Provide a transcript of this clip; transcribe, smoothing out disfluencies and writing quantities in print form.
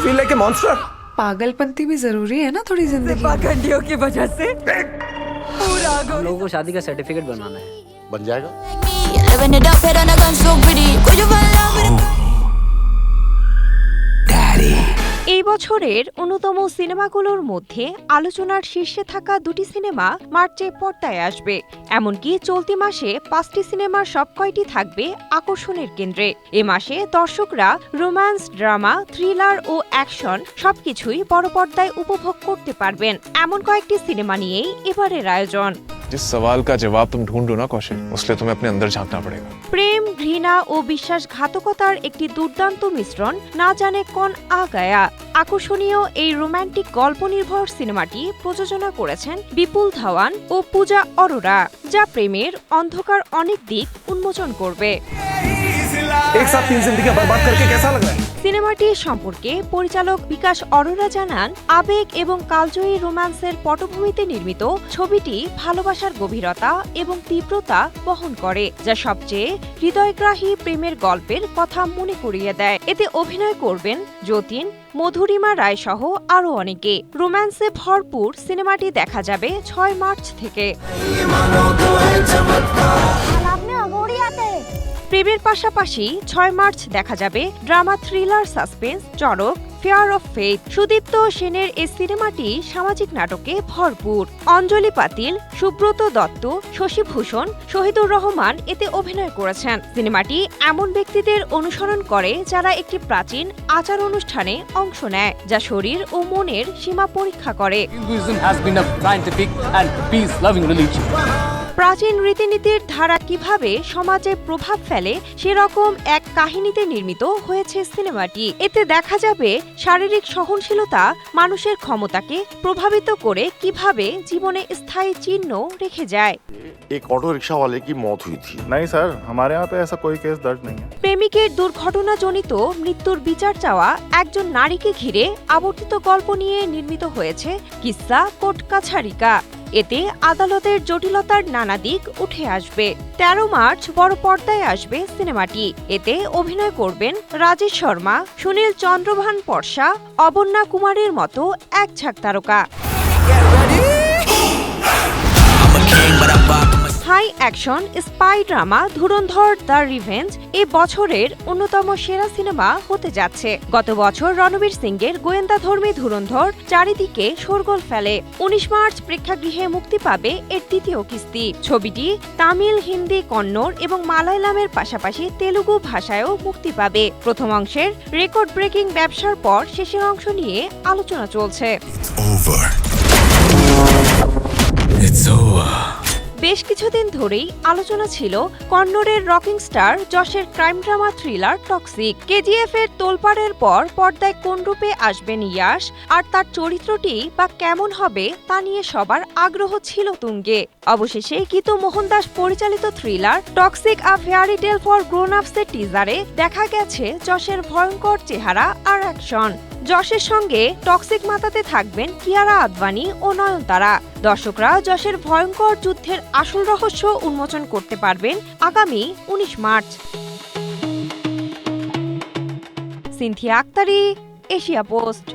feel like a monster? पागलपंती भी जरूरी है ना थोड़ी जिंदगी में। पाखंडियों की वजह से पूरा हम लोगों को शादी का सर्टिफिकेट बनवाना है। बन जाएगा। Living it up, head on a gun, so pretty. Could you fall in love with a এই বছরের অন্যতম সিনেমাগুলোর মধ্যে আলোচনার শীর্ষে থাকা দুটি সিনেমা মার্চে পর্দায় আসবে। এমনকি চলতি মাসে 5টি সিনেমার সবকয়টি থাকবে আকর্ষণের কেন্দ্রে। এ মাসে দর্শকরা রোম্যান্স, ড্রামা, থ্রিলার ও অ্যাকশন সবকিছুই বড় পর্দায় উপভোগ করতে পারবেন। এমন কয়েকটি সিনেমা নিয়েই এবারের আয়োজন। जिस सवाल का जवाब तुम ढूंढो ना कौशिक, उसलिए तुम्हें अपने अंदर झांकना पड़ेगा। প্রেম, ঘৃণা ও বিশ্বাসঘাতকতার একটি দুর্দান্ত মিশ্রণ, না জানে কোন আগায়া। আকর্ষণীয় এই রোমান্টিক গল্প নির্ভর সিনেমাটি প্রযোজনা করেছেন বিপুল ধাওয়ান ও পূজা অরোরা, যা প্রেমের অন্ধকার অনেক দিক উন্মোচন করবে। एक साथ 3 जिंदगियां बर्बाद करके कैसा लग रहा है? সিনেমাটি সম্পর্কে পরিচালক বিকাশ অরোরা জানান, আবেগ এবং কালজয়ী রোম্যান্সের পটভূমিতে নির্মিত ছবিটি ভালোবাসার গভীরতা এবং তীব্রতা বহন করে, যা সবচেয়ে হৃদয়গ্রাহী প্রেমের গল্পের কথা মনে করিয়ে দেয়। এতে অভিনয় করবেন যতীন, মধুরিমা রায় সহ আরও অনেকে। রোম্যান্সে ভরপুর সিনেমাটি দেখা যাবে 6 মার্চ থেকে। প্রেমের পাশাপাশি 6 মার্চ দেখা যাবে drama, thriller, suspense, Charak, fair of faith. Sudipta সেনের এই সিনেমাটি সামাজিক নাটকে ভরপুর। অঞ্জলি পাতিল, সুব্রত দত্ত, শশীভূষণ, শহীদুর রহমান এতে অভিনয় করেছেন। সিনেমাটি এমন ব্যক্তিদের অনুসরণ করে যারা একটি প্রাচীন আচার অনুষ্ঠানে অংশ নেয়, যা শরীর ও মনের সীমা পরীক্ষা করে। প্রাচীন রীতিনীতির ধারা কিভাবে সমাজে প্রভাব ফেলে সেরকম এক কাহিনীতে নির্মিত হয়েছে সিনেমাটি। এতে দেখা যাবে শারীরিক সহনশীলতা মানুষের ক্ষমতাকে প্রভাবিত করে কিভাবে জীবনে স্থায়ী চিহ্ন রেখে যায়। एक ऑटो रिक्शा वाले की मौत हुई थी। नहीं सर, हमारे यहाँ पे ऐसा कोई केस दर्ज नहीं है। প্রেমিকের দুর্ঘটনাজনিত মৃত্যুর বিচার চাওয়া একজন নারীকে ঘিরে আবর্তিত গল্প নিয়ে নির্মিত হয়েছে কিস্সা কোর্ট কাছারিকা। এতে আদালতের জটিলতার নানা দিক উঠে আসবে। 13 মার্চ বড় পর্দায় আসবে সিনেমাটি। এতে অভিনয় করবেন রাজেশ শর্মা, সুনীল চন্দ্রভান পরশা, অবন্যা কুমারের মতো এক ঝাঁক তারকা। High action spy drama Dhurandhar the revenge এ বছরের অন্যতম সেরা সিনেমা হতে যাচ্ছে। গত বছর রণবীর সিংয়ের গোয়েন্দাধর্মী ধুরন্ধর চারিদিকে শোরগোল ফেলে। 19 মার্চ প্রেক্ষাগৃহে মুক্তি পাবে এর দ্বিতীয় কিস্তি। ছবিটি তামিল, হিন্দি, কন্নড় এবং মালায়ালামের পাশাপাশি তেলুগু ভাষায়ও মুক্তি পাবে। প্রথম অংশের রেকর্ড ব্রেকিং ব্যবসার পর শেষের অংশ নিয়ে আলোচনা চলছে। বেশ কিছুদিন ধরেই আলোচনা ছিল কন্নড়ের রকিং স্টার যশের crime drama thriller toxic. KGF এর তোলপাড়ের পর পর্দায় কোন রূপে আসবেন ইয়াশ আর তার চরিত্রটি বা কেমন হবে তা নিয়ে সবার আগ্রহ ছিল তুঙ্গে। অবশেষে গীতু মোহনদাস পরিচালিত thriller toxic a fairy tale for grown আপস এর টিজারে দেখা গেছে যশের ভয়ঙ্কর চেহারা আর অ্যাকশন। যশের সঙ্গে টক্সিক মাতাতে থাকবেন কিয়ারা আদভানি ও নয়নতারা। দর্শকরা যশের ভয়ঙ্কর যুদ্ধের আসল রহস্য উন্মোচন করতে পারবেন আগামী 19 March. Cynthia Aktari, Asia post.